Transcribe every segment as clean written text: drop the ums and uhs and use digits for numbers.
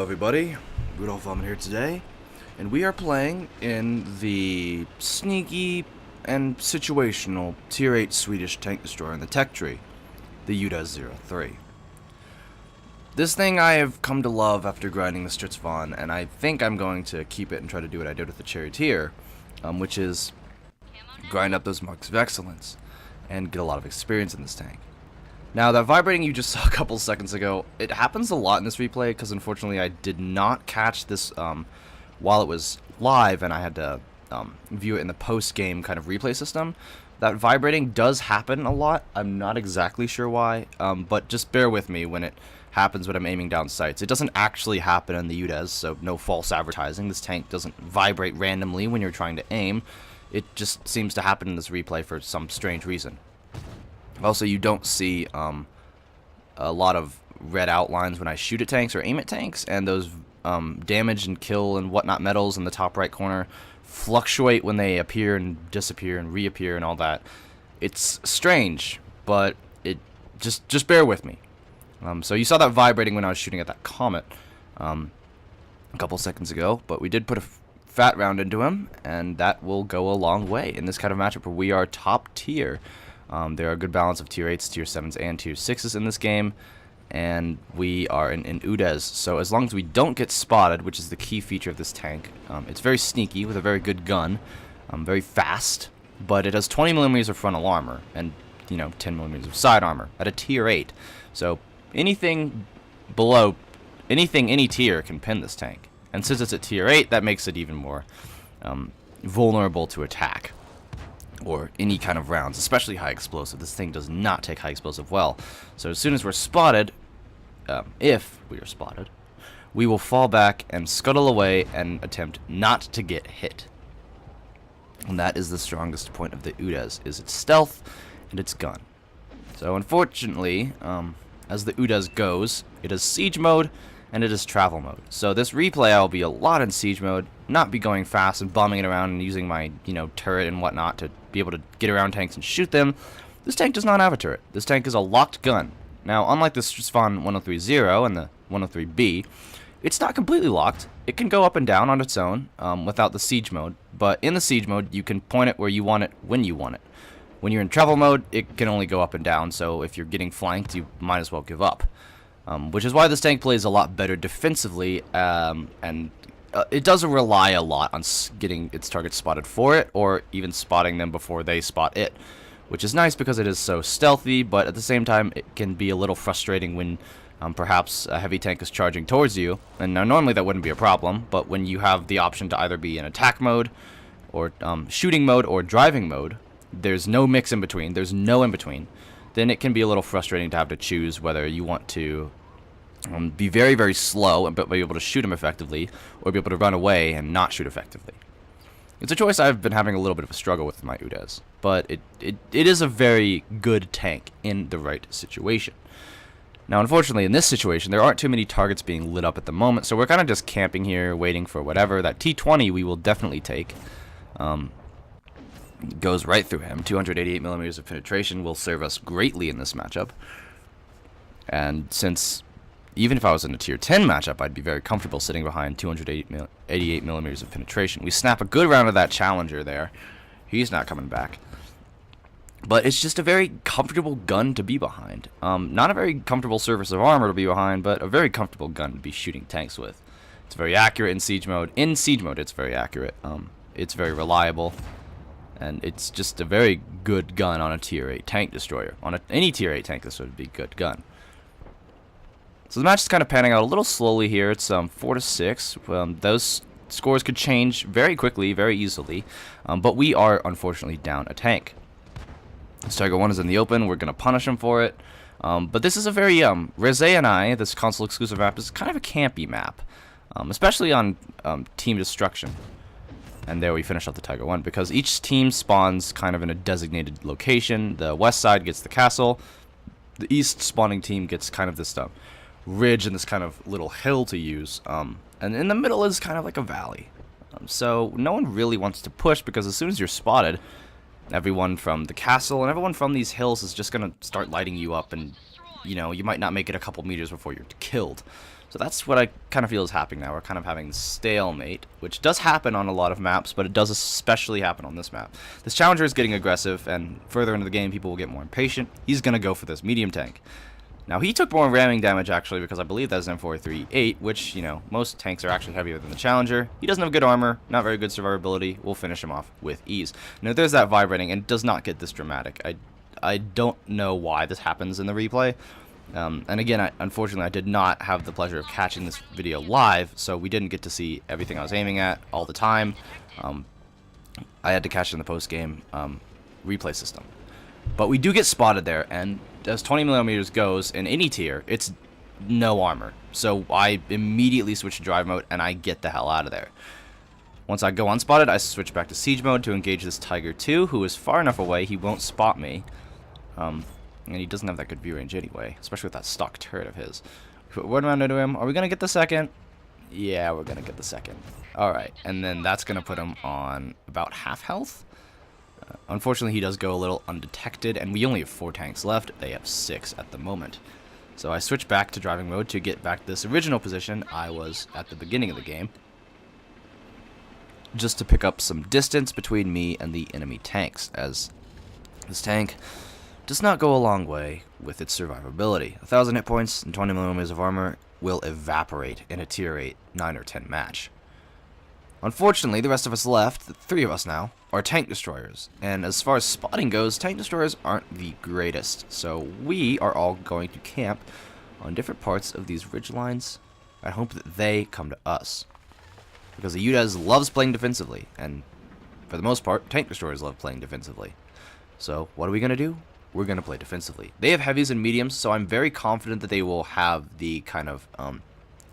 everybody, Rudolph here today, and we are playing in the sneaky and situational Tier 8 Swedish tank destroyer in the tech tree, the UDES 03. This thing I have come to love after grinding the Stritzvon, and I think I'm going to keep it and try to do what I did with the Charioteer, which is grind up those marks of excellence and get a lot of experience in this tank. Now, that vibrating you just saw a couple seconds ago, it happens a lot in this replay because unfortunately I did not catch this while it was live and I had to view it in the post-game kind of replay system. That vibrating does happen a lot. I'm not exactly sure why, but just bear with me when it happens when I'm aiming down sights. It doesn't actually happen in the UDES, so no false advertising. This tank doesn't vibrate randomly when you're trying to aim. It just seems to happen in this replay for some strange reason. Also, you don't see a lot of red outlines when I shoot at tanks or aim at tanks, and those damage and kill and whatnot medals in the top right corner fluctuate when they appear and disappear and reappear and all that. It's strange, but it just bear with me. So you saw that vibrating when I was shooting at that comet a couple seconds ago, but we did put a fat round into him, and that will go a long way in this kind of matchup where we are top tier. There are a good balance of tier 8s, tier 7s, and tier 6s in this game, and we are in UDES, so as long as we don't get spotted, which is the key feature of this tank, it's very sneaky with a very good gun, very fast, but it has 20mm of frontal armor, and 10mm of side armor at a tier 8, so anything below, any tier can pin this tank, and since it's at tier 8, that makes it even more vulnerable to attack or any kind of rounds, especially high explosive. This thing does not take high explosive well. So as soon as we're spotted, if we are spotted, we will fall back and scuttle away and attempt not to get hit. And that is the strongest point of the UDES, is its stealth and its gun. So unfortunately, as the UDES goes, it is siege mode and it is travel mode. So this replay I will be a lot in siege mode, not be going fast and bombing it around and using my, turret and whatnot to be able to get around tanks and shoot them. This tank does not have a turret. This tank is a locked gun. Now, unlike the Stritzvon 103-0 and the 103B, it's not completely locked. It can go up and down on its own without the siege mode, but in the siege mode, you can point it where you want it when you want it. When you're in travel mode, it can only go up and down, so if you're getting flanked, you might as well give up. Which is why this tank plays a lot better defensively, and it doesn't rely a lot on getting its targets spotted for it, or even spotting them before they spot it, which is nice because it is so stealthy, but at the same time it can be a little frustrating when perhaps a heavy tank is charging towards you, and now normally that wouldn't be a problem, but when you have the option to either be in attack mode, or shooting mode, or driving mode, there's no mix in between, there's no in between, then it can be a little frustrating to have to choose whether you want to be very, very slow but be able to shoot him effectively, or be able to run away and not shoot effectively. It's a choice I've been having a little bit of a struggle with my UDES, but it is a very good tank in the right situation. Now, unfortunately, in this situation, there aren't too many targets being lit up at the moment, so we're kind of just camping here, waiting for whatever. That T-20 we will definitely take. Goes right through him. 288mm of penetration will serve us greatly in this matchup. And since even if I was in a tier 10 matchup, I'd be very comfortable sitting behind 288mm of penetration. We snap a good round of that Challenger there. He's not coming back. But it's just a very comfortable gun to be behind. Not a very comfortable surface of armor to be behind, but a very comfortable gun to be shooting tanks with. It's very accurate in siege mode. In siege mode, it's very accurate. It's very reliable. And it's just a very good gun on a tier 8 tank destroyer. On any tier 8 tank, this would be a good gun. So the match is kind of panning out a little slowly here. It's 4-6. Those scores could change very quickly, very easily. But we are, unfortunately, down a tank. This Tiger 1 is in the open. We're going to punish him for it. But this is a very, Reze and I, this console exclusive map, is kind of a campy map. Especially on Team Destruction. And there we finish off the Tiger 1, because each team spawns kind of in a designated location. The west side gets the castle. The east spawning team gets kind of this ridge and this kind of little hill to use. And in the middle is kind of like a valley. So no one really wants to push, because as soon as you're spotted, everyone from the castle and everyone from these hills is just going to start lighting you up, and you might not make it a couple meters before you're killed. So that's what I kind of feel is happening now. We're kind of having stalemate, which does happen on a lot of maps, but it does especially happen on this map. This challenger is getting aggressive, and further into the game, people will get more impatient. He's going to go for this medium tank. Now, he took more ramming damage, actually, because I believe that's M438, which, you know, most tanks are actually heavier than the challenger. He doesn't have good armor, not very good survivability. We'll finish him off with ease. Now, there's that vibrating, and it does not get this dramatic. I don't know why this happens in the replay. And again, unfortunately, I did not have the pleasure of catching this video live, so we didn't get to see everything I was aiming at all the time. I had to catch it in the post-game replay system. But we do get spotted there, and as 20mm goes in any tier, it's no armor. So I immediately switch to drive mode, and I get the hell out of there. Once I go unspotted, I switch back to siege mode to engage this Tiger 2, who is far enough away he won't spot me. And he doesn't have that good view range anyway, especially with that stock turret of his. Put one round into him. Are we going to get the second? Yeah, we're going to get the second. Alright, and then that's going to put him on about half health. Unfortunately, he does go a little undetected, and we only have 4 tanks left. They have 6 at the moment. So I switch back to driving mode to get back to this original position I was at the beginning of the game, just to pick up some distance between me and the enemy tanks, as this tank does not go a long way with its survivability. 1,000 hit points and 20mm of armor will evaporate in a tier 8, 9 or 10 match. Unfortunately, the rest of us left, the 3 of us now, are tank destroyers. And as far as spotting goes, tank destroyers aren't the greatest. So we are all going to camp on different parts of these ridge lines and hope that they come to us. Because the UDES loves playing defensively, and for the most part, tank destroyers love playing defensively. So what are we going to do? We're going to play defensively. They have heavies and mediums, so I'm very confident that they will have the kind of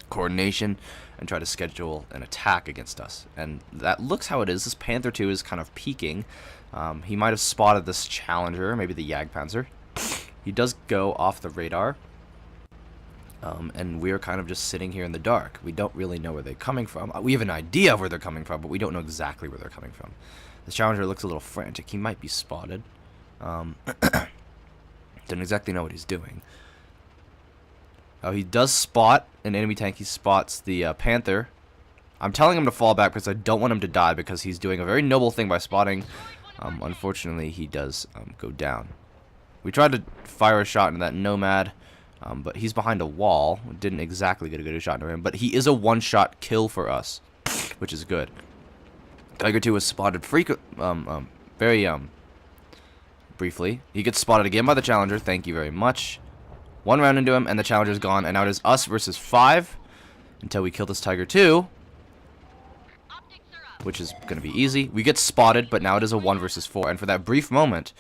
coordination and try to schedule an attack against us. And that looks how it is. This Panther 2 is kind of peeking. He might have spotted this challenger, maybe the Jagdpanzer. He does go off the radar. And we're kind of just sitting here in the dark. We don't really know where they're coming from. We have an idea of where they're coming from, but we don't know exactly where they're coming from. This challenger looks a little frantic. He might be spotted. Don't exactly know what he's doing. Oh, he does spot an enemy tank. He spots the Panther. I'm telling him to fall back because I don't want him to die, because he's doing a very noble thing by spotting. Unfortunately, he does go down. We tried to fire a shot into that Nomad, but he's behind a wall. Didn't exactly get a good shot into him, but he is a one-shot kill for us, which is good. Tiger 2 was spotted very briefly. He gets spotted again by the challenger. Thank you very much. 1 round into him, and the challenger's gone, and now it is us versus 5 until we kill this Tiger 2, which is going to be easy. We get spotted, but now it is a 1 versus 4, and for that brief moment,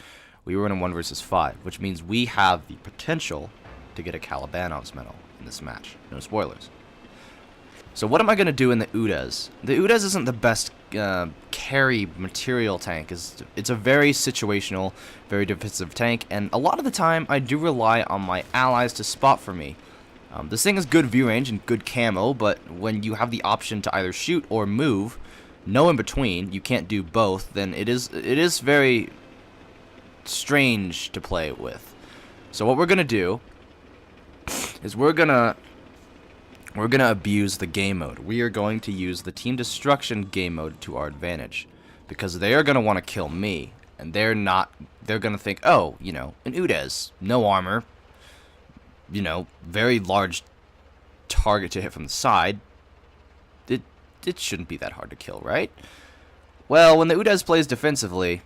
we were in a 1 versus 5, which means we have the potential to get a Kolobanov's medal in this match. No spoilers. So what am I going to do in the UDES? The UDES isn't the best carry material tank. It's a very situational, very defensive tank, and a lot of the time I do rely on my allies to spot for me. This thing has good view range and good camo, but when you have the option to either shoot or move, no in between, you can't do both, then it is very strange to play with. So what we're going to do is we're gonna abuse the game mode. We are going to use the team destruction game mode to our advantage, because they are gonna want to kill me, and they're gonna think, oh, you know, an UDES, no armor, you know, very large target to hit from the side. It shouldn't be that hard to kill, right? Well, when the UDES plays defensively,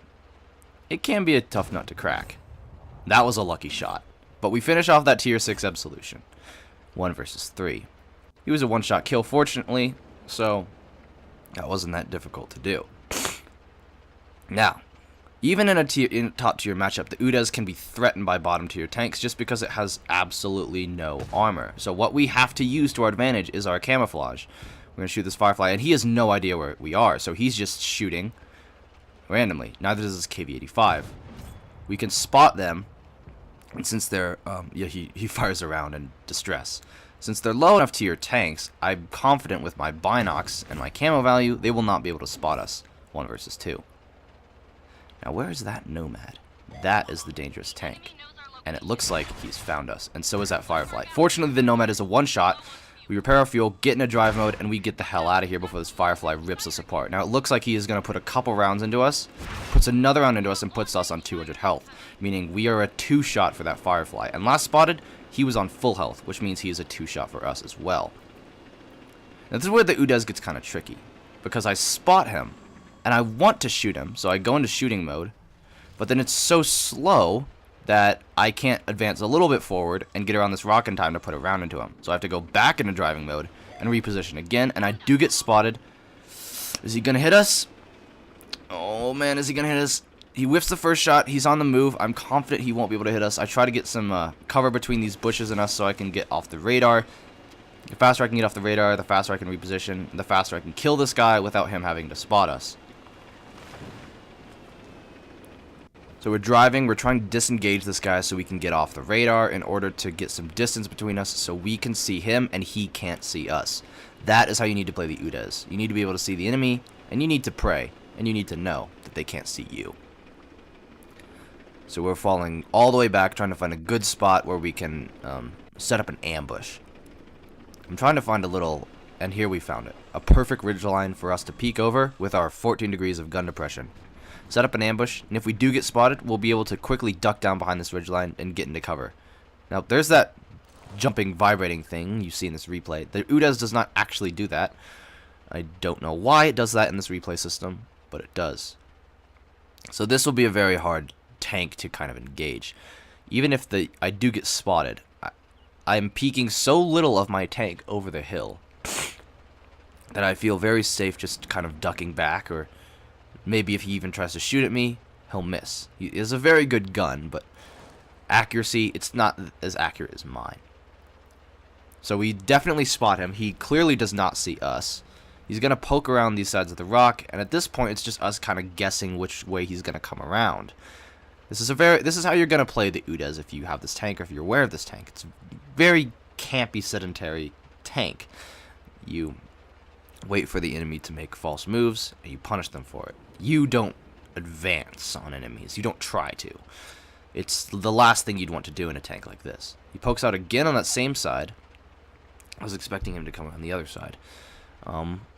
it can be a tough nut to crack. That was a lucky shot, but we finish off that tier 6 absolution. 1 versus 3. He was a one-shot kill, fortunately, so that wasn't that difficult to do. Now, even in a top-tier matchup, the UDES can be threatened by bottom-tier tanks just because it has absolutely no armor. So what we have to use to our advantage is our camouflage. We're going to shoot this Firefly, and he has no idea where we are, so he's just shooting randomly. Neither does this KV-85. We can spot them, and since they're, yeah, he fires around in distress. Since they're low enough tier tanks, I'm confident with my binocs and my camo value, they will not be able to spot us 1 versus 2. Now, where is that Nomad? That is the dangerous tank. And it looks like he's found us, and so is that Firefly. Fortunately, the Nomad is a one-shot, We repair our fuel, get in a drive mode, and we get the hell out of here before this Firefly rips us apart. Now, it looks like he is going to put a couple rounds into us, puts another round into us, and puts us on 200 health, meaning we are a 2-shot for that Firefly. And last spotted, he was on full health, which means he is a 2-shot for us as well. Now, this is where the UDES gets kind of tricky, because I spot him, and I want to shoot him, so I go into shooting mode, but then it's so slow that I can't advance a little bit forward and get around this rock in time to put a round into him. So I have to go back into driving mode and reposition again, and I do get spotted. Is he going to hit us? Oh, man, is he going to hit us? He whiffs the first shot. He's on the move. I'm confident he won't be able to hit us. I try to get some cover between these bushes and us so I can get off the radar. The faster I can get off the radar, the faster I can reposition, the faster I can kill this guy without him having to spot us. So we're driving, we're trying to disengage this guy so we can get off the radar in order to get some distance between us so we can see him and he can't see us. That is how you need to play the UDES. You need to be able to see the enemy, and you need to pray, and you need to know that they can't see you. So we're falling all the way back, trying to find a good spot where we can set up an ambush. I'm trying to find a little, and here we found it, a perfect ridgeline for us to peek over with our 14 degrees of gun depression. Set up an ambush, and if we do get spotted, we'll be able to quickly duck down behind this ridgeline and get into cover. Now, there's that jumping, vibrating thing you see in this replay. The UDES does not actually do that. I don't know why it does that in this replay system, but it does. So this will be a very hard tank to kind of engage. Even if I do get spotted, I'm peeking so little of my tank over the hill that I feel very safe just kind of ducking back, or maybe if he even tries to shoot at me, he'll miss. He is a very good gun, but accuracy, it's not as accurate as mine. So we definitely spot him. He clearly does not see us. He's going to poke around these sides of the rock, and at this point, it's just us kind of guessing which way he's going to come around. This is how you're going to play the UDES if you have this tank, or if you're aware of this tank. It's a very campy, sedentary tank. You wait for the enemy to make false moves, and you punish them for it. You don't advance on enemies. You don't try to. It's the last thing you'd want to do in a tank like this. He pokes out again on that same side. I was expecting him to come on the other side.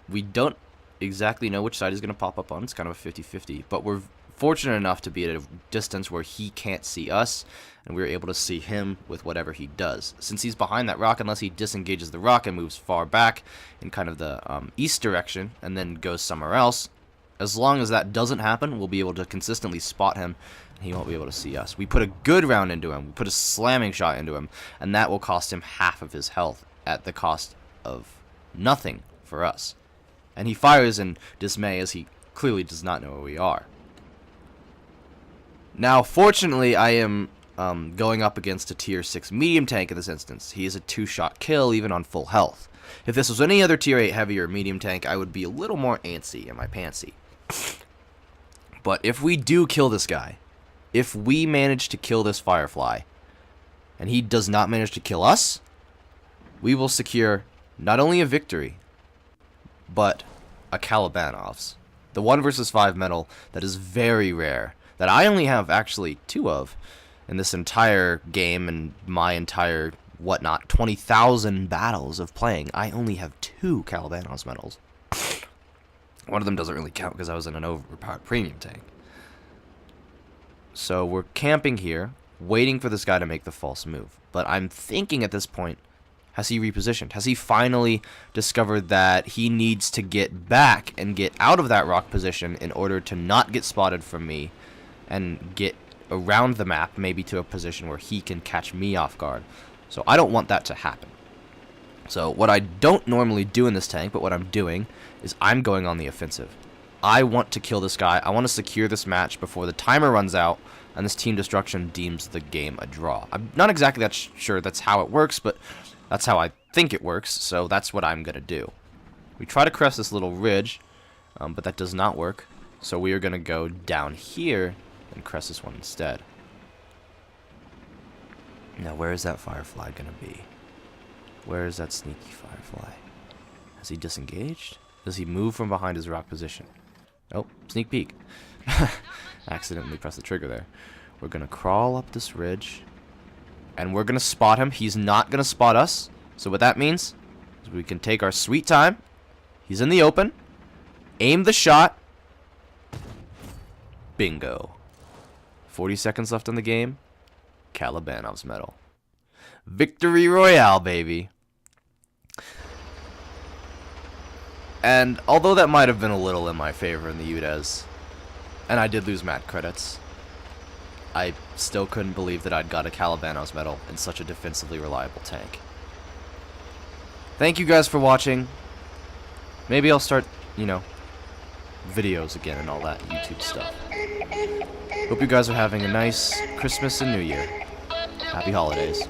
We don't exactly know which side he's going to pop up on. It's kind of a 50-50, but we're fortunate enough to be at a distance where he can't see us, and we're able to see him with whatever he does. Since he's behind that rock, unless he disengages the rock and moves far back in kind of the east direction and then goes somewhere else, as long as that doesn't happen, we'll be able to consistently spot him, and he won't be able to see us. We put a good round into him. We put a slamming shot into him, and that will cost him half of his health at the cost of nothing for us. And he fires in dismay, as he clearly does not know where we are. Now, fortunately, I am going up against a tier 6 medium tank in this instance. He is a 2-shot kill, even on full health. If this was any other tier 8 heavy or medium tank, I would be a little more antsy in my pantsy. But if we do kill this guy, if we manage to kill this Firefly, and he does not manage to kill us, we will secure not only a victory, but a Kolobanov's. The 1 versus 5 medal that is very rare, that I only have actually 2 of in this entire game and my entire, 20,000 battles of playing. I only have 2 Kolobanov's medals. One of them doesn't really count because I was in an overpowered premium tank. So we're camping here, waiting for this guy to make the false move. But I'm thinking at this point, has he repositioned? Has he finally discovered that he needs to get back and get out of that rock position in order to not get spotted from me and get around the map, maybe to a position where he can catch me off guard? So I don't want that to happen. So what I don't normally do in this tank, but what I'm doing, is I'm going on the offensive. I want to kill this guy. I want to secure this match before the timer runs out and this team destruction deems the game a draw. I'm not exactly that sure that's how it works, but that's how I think it works, so that's what I'm going to do. We try to crest this little ridge, but that does not work. So we are going to go down here and crest this one instead. Now, where is that Firefly going to be? Where is that sneaky Firefly? Has he disengaged? Does he move from behind his rock position? Nope, sneak peek. Accidentally pressed the trigger there. We're going to crawl up this ridge, and we're going to spot him. He's not going to spot us. So what that means, So we can take our sweet time. He's in the open. Aim the shot. Bingo. 40 seconds left in the game. Kolobanov's medal. Victory Royale, baby. And although that might have been a little in my favor in the UDES, and I did lose mat credits, I still couldn't believe that I'd got a Kolobanov's medal in such a defensively reliable tank. Thank you guys for watching. Maybe I'll start, videos again and all that YouTube stuff. Hope you guys are having a nice Christmas and New Year. Happy holidays.